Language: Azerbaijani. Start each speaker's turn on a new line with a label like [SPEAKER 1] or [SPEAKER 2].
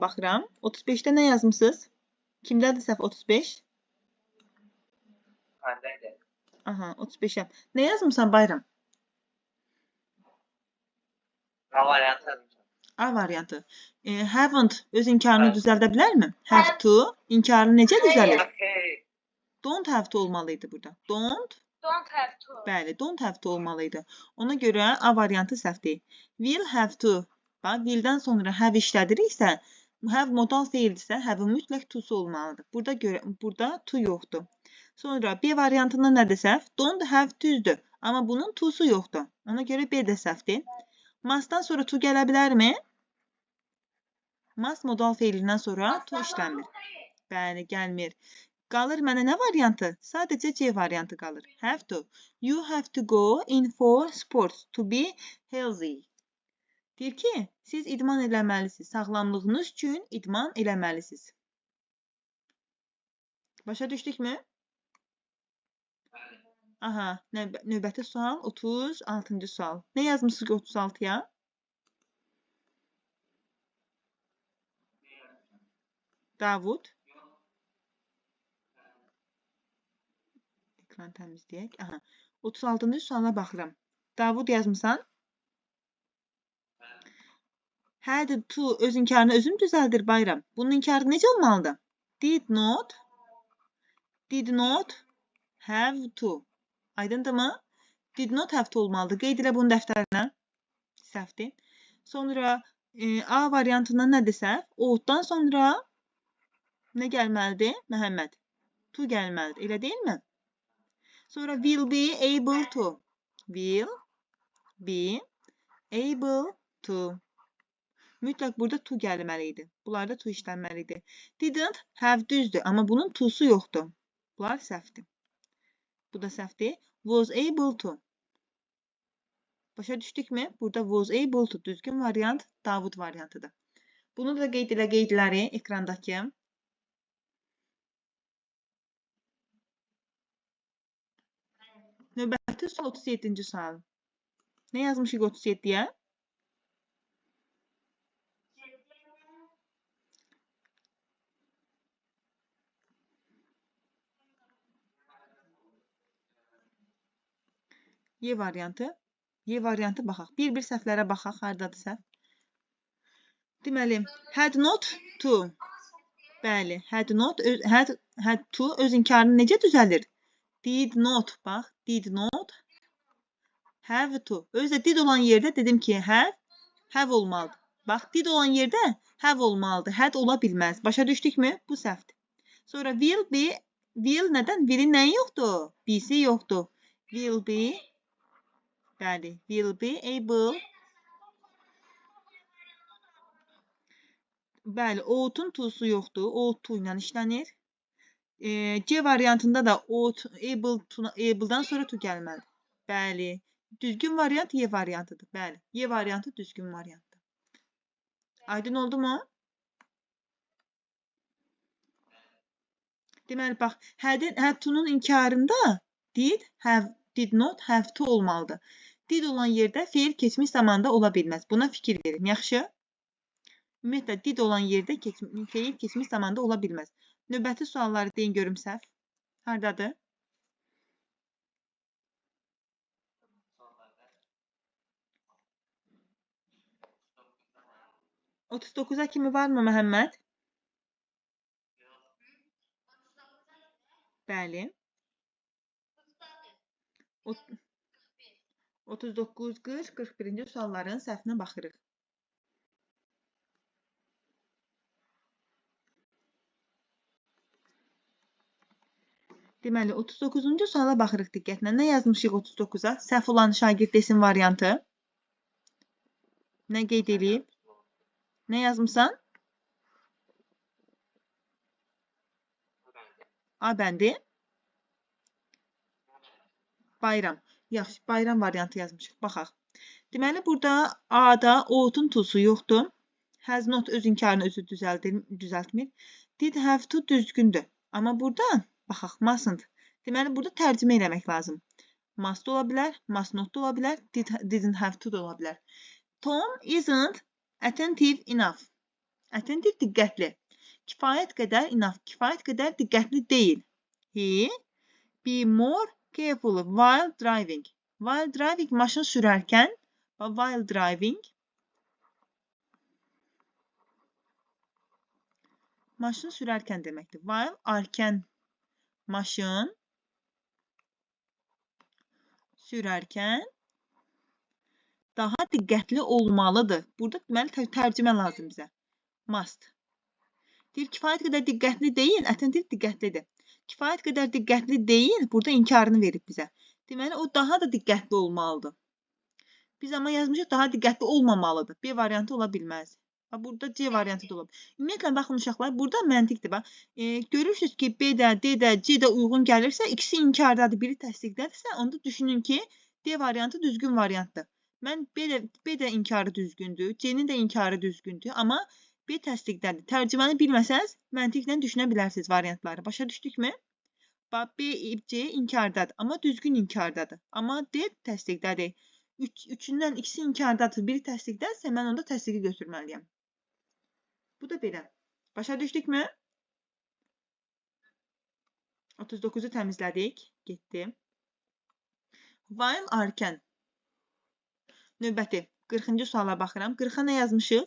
[SPEAKER 1] baxıram. 35-də nə yazmısınız? Kimdədir səhv 35?
[SPEAKER 2] Məndədir.
[SPEAKER 1] Aha, 35-əm. Nə yazmısan Bayram?
[SPEAKER 2] A variantı.
[SPEAKER 1] A variantı. Haven't öz inkarını düzəldə bilərmi? Have to inkarını necə düzəlir? Don't have to olmalıydı burada. Don't
[SPEAKER 3] have to.
[SPEAKER 1] Bəli, don't have to olmalıydı. Ona görə A variantı səhvdir. Will have to. Bax, willdən sonra have işlədiriksə, have modal feildirsə, have-ın mütləq to'su olmalıdır. Burada to yoxdur. Sonra B variantında nədir səhv? Don't have to'dur. Amma bunun to'su yoxdur. Ona görə B də səhvdir. Must'dan sonra to gələ bilərmi? Must modal feilindən sonra to işləmir. Bəli, gəlmir. Qalır mənə nə variantı? Sadəcə C variantı qalır. Have to. You have to go in for sports to be healthy. Deyir ki, siz idman eləməlisiniz. Sağlamlığınız üçün idman eləməlisiniz. Başa düşdükmü? Aha, növbəti sual 36-cı sual. Nə yazmışsınız 36-ya? Davud. Ekran təmizləyək. Aha. 36-cı suala baxıram. Davud yazmısan? Had to öz inkarını özüm düzəldir Bayram. Bunun inkarı necə olmalıdır? Did not have to. Aydındırmı? Did not have to olmalıdır. Qeyd elə bunu dəftərinə. Səhvdir. Sonra A variantından nədir səhv? Ought-dan sonra nə gəlməlidir? Məhəmməd. To gəlməlidir. Elə deyilmi? Sonra will be able to. Will be able to. Mütləq burada to gəlməliydi. Bunlarda to işlənməliydi. Didn't have düzdür. Amma bunun to'su yoxdur. Bunlar səhvdir. Bu da səhvdir. Was able to. Başa düşdükmü? Burada was able to. Düzgün variant Davud variantıdır. Bunu da qeyd elə qeydləri ekrandakı. Növbəti sual 37-ci sual. Nə yazmışıq 37-yə? Y variantı. Y variantı baxaq. Bir səhvlərə baxaq. Hardadır səhv? Deməli, had not to. Bəli, had to öz inkarını necə düzəlir? Did not. Bax, did not have to. Özdə did olan yerdə dedim ki, have olmalıdır. Bax, did olan yerdə have olmalıdır. Had ola bilməz. Başa düşdükmü? Bu səhvdir. Sonra will nədən? Will'in nəyi yoxdur? B'si yoxdur. Will be Bəli, will be able. Bəli, ought-un to'su yoxdur. Ought to ilə işlənir. C variantında da ought, able-dan sonra to gəlməlidir. Bəli, düzgün variant Y variantıdır. Bəli, Y variantı düzgün variantdır. Aydın oldu mu? Deməli, bax, had to'nun inkarında did not have to olmalıdır. Did olan yerdə feil keçmiş zamanda ola bilməz. Buna fikir verin. Yaxşı? Ümumiyyətlə, did olan yerdə feil keçmiş zamanda ola bilməz. Növbəti sualları deyin görüm səhv. Hardadır? Otuz 39'a kimi var mı Məhəmməd? Bəli. 39, 40, 41-ci sualların səhvinə baxırıq. Deməli, 39-cu suala baxırıq diqqətlə. Nə yazmışıq 39-a? Səhv olan şagird desin variantı. Nə qeyd edib? Nə yazmışsan? A bəndi. Bayram. Yaxşı, bayram variantı yazmışıq. Baxaq. Deməli, burada A-da ought-un to'su yoxdur. Has not öz inkarını özü düzəltmir. Did have to düzgündür. Amma burada, baxaq, mustn't. Deməli, burada tərcümə eləmək lazım. Must ola bilər, must not da ola bilər, didn't have to da ola bilər. Tom isn't attentive enough. Attentive diqqətli. Kifayət qədər enough. Kifayət qədər diqqətli deyil. He be more careful while driving. While driving maşın sürərkən while driving maşın sürərkən deməkdir. While arkən maşın sürərkən daha diqqətli olmalıdır. Burada deməli tərcümə lazım bizə. Must. Deyir, kifayət qədər diqqətli deyil, attentive diqqətlidir. Kifayət qədər diqqətli deyil, burada inkarını verib bizə. Deməli, o daha da diqqətli olmalıdır. Biz amma yazmışıq, daha diqqətli olmamalıdır. B variantı ola bilməz. Burada C variantı da ola bilər. Ümumiyyətlə, baxın uşaqlar, burada məntiqdir. Görürsünüz ki, B də, D də, C də uyğun gəlirsə, ikisi inkardadır, biri təsdiqdədirsə, onda düşünün ki, D variantı düzgün variantdır. Mən B də inkarı düzgündür, C-nin də inkarı düzgündür, amma B təsdiqdədir. Tərcüməni bilməsəz, məntiqlə düşünə bilərsiniz variantları. Başa düşdükmü? B, C inkardadır, amma düzgün inkardadır. Amma D təsdiqdədir. Üçündən ikisi inkardadır, biri təsdiqdədirsə, mən onda təsdiqi götürməliyəm. Bu da belə. Başa düşdükmü? 39-u təmizlədik. Getdi. While arkən. Növbəti 40-cı suala baxıram. 40-a nə yazmışıq?